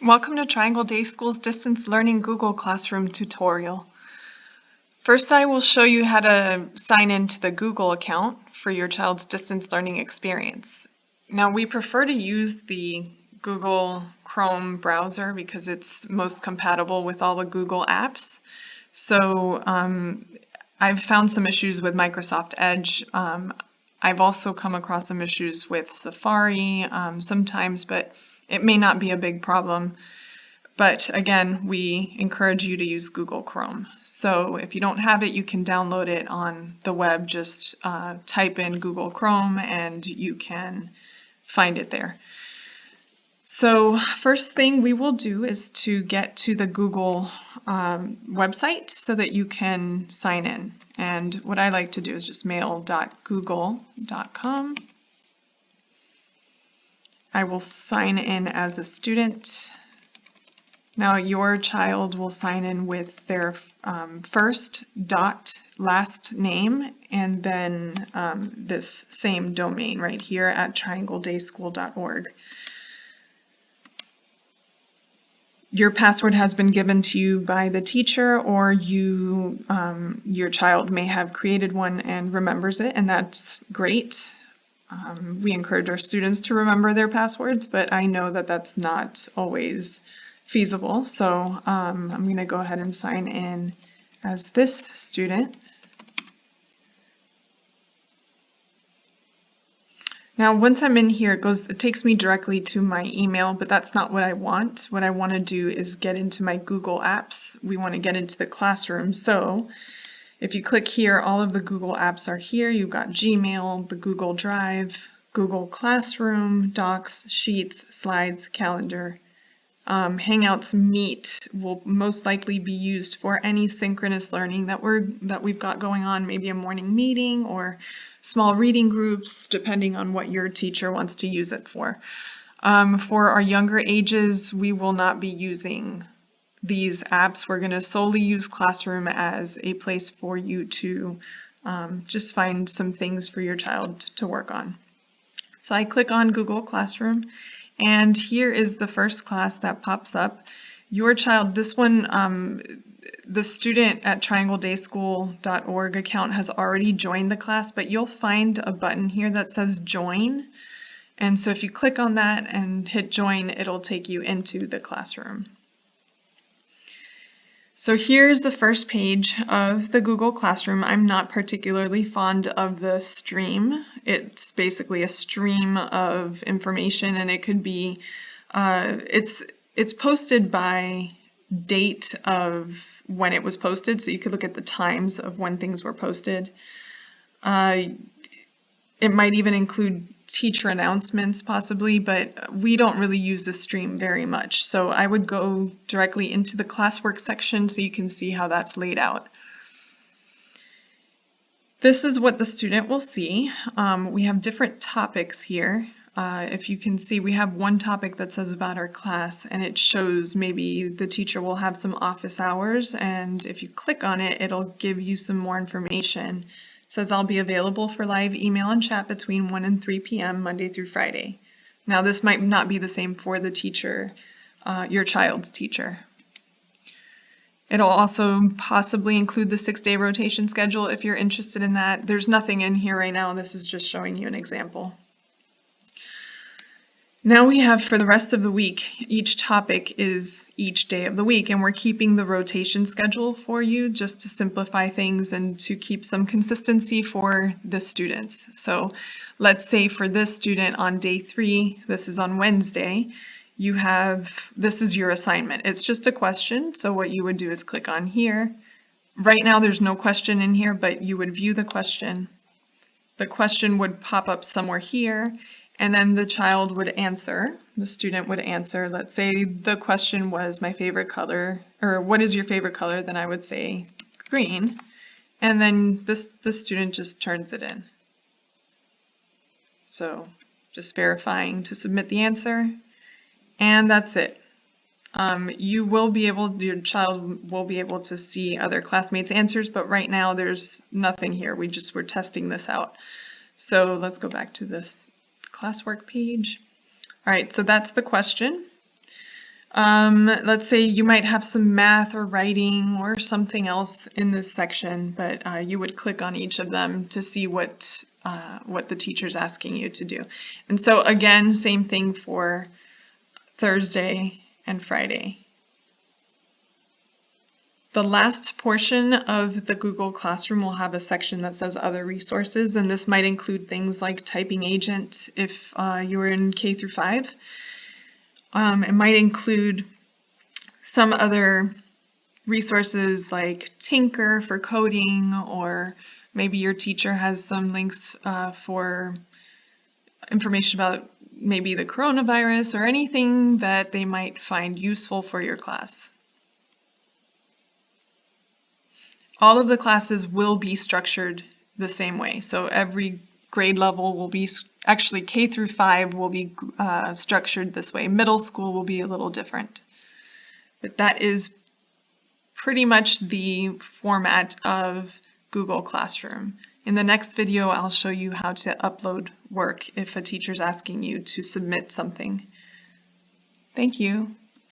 Welcome to Triangle Day School's Distance Learning Google Classroom tutorial. First, I will show you how to sign into the Google account for your child's distance learning experience. Now, we prefer to use the Google Chrome browser because it's most compatible with all the Google apps. So I've found some issues with Microsoft Edge. I've also come across some issues with Safari sometimes, but it may not be a big problem. But again, we encourage you to use Google Chrome. So if you don't have it, you can download it on the web. Just type in Google Chrome and you can find it there. So first thing we will do is to get to the Google website so that you can sign in. And what I like to do is just mail.google.com. I will sign in as a student. Now your child will sign in with their first dot last name and then this same domain right here at triangledayschool.org. Your password has been given to you by the teacher, or your child may have created one and remembers it, and that's great. We encourage our students to remember their passwords, but I know that that's not always feasible. So I'm going to go ahead and sign in as this student. Now, once I'm in here, it takes me directly to my email, but that's not what I want. What I want to do is get into my Google Apps. We want to get into the classroom. So if you click here, all of the Google apps are here. You've got Gmail, the Google Drive, Google Classroom, Docs, Sheets, Slides, Calendar. Hangouts, Meet will most likely be used for any synchronous learning that we've got going on, maybe a morning meeting or small reading groups, depending on what your teacher wants to use it for. For our younger ages, we will not be using these apps. We're going to solely use Classroom as a place for you to just find some things for your child to work on. So I click on Google Classroom. And here is the first class that pops up. Your child, this one, the student at triangledayschool.org account has already joined the class, but you'll find a button here that says join. And so if you click on that and hit join, it'll take you into the classroom. So here's the first page of the Google Classroom. I'm not particularly fond of the stream. It's basically a stream of information, and it could be, it's posted by date of when it was posted, so you could look at the times of when things were posted. It might even include teacher announcements possibly, but we don't really use the stream very much. So I would go directly into the classwork section so you can see how that's laid out. This is what the student will see. We have different topics here. If you can see, we have one topic that says about our class, and it shows maybe the teacher will have some office hours, and if you click on it, it'll give you some more information. It says I'll be available for live email and chat between 1 and 3 p.m. Monday through Friday. Now this might not be the same for the teacher, your child's teacher. It'll also possibly include the 6-day rotation schedule if you're interested in that. There's nothing in here right now. This is just showing you an example. Now we have for the rest of the week, each topic is each day of the week, and we're keeping the rotation schedule for you just to simplify things and to keep some consistency for the students. So let's say for this student on day 3, this is on Wednesday, this is your assignment. It's just a question, so what you would do is click on here. Right now there's no question in here, but you would view the question. The question would pop up somewhere here, and then the child would answer, the student would answer. Let's say the question was my favorite color, or what is your favorite color? Then I would say green, and then the student just turns it in. So just verifying to submit the answer, and that's it. Your child will be able to see other classmates' answers, but right now there's nothing here. We're testing this out. So let's go back to this classwork page. All right, so that's the question. Let's say you might have some math or writing or something else in this section, but you would click on each of them to see what the teacher's asking you to do. And so again, same thing for Thursday and Friday. The last portion of the Google Classroom will have a section that says other resources, and this might include things like Typing Agent if you're in K through 5. It might include some other resources like Tinker for coding, or maybe your teacher has some links for information about maybe the coronavirus or anything that they might find useful for your class. All of the classes will be structured the same way. So every grade level will be, actually K through 5 will be structured this way. Middle school will be a little different. But that is pretty much the format of Google Classroom. In the next video, I'll show you how to upload work if a teacher's asking you to submit something. Thank you.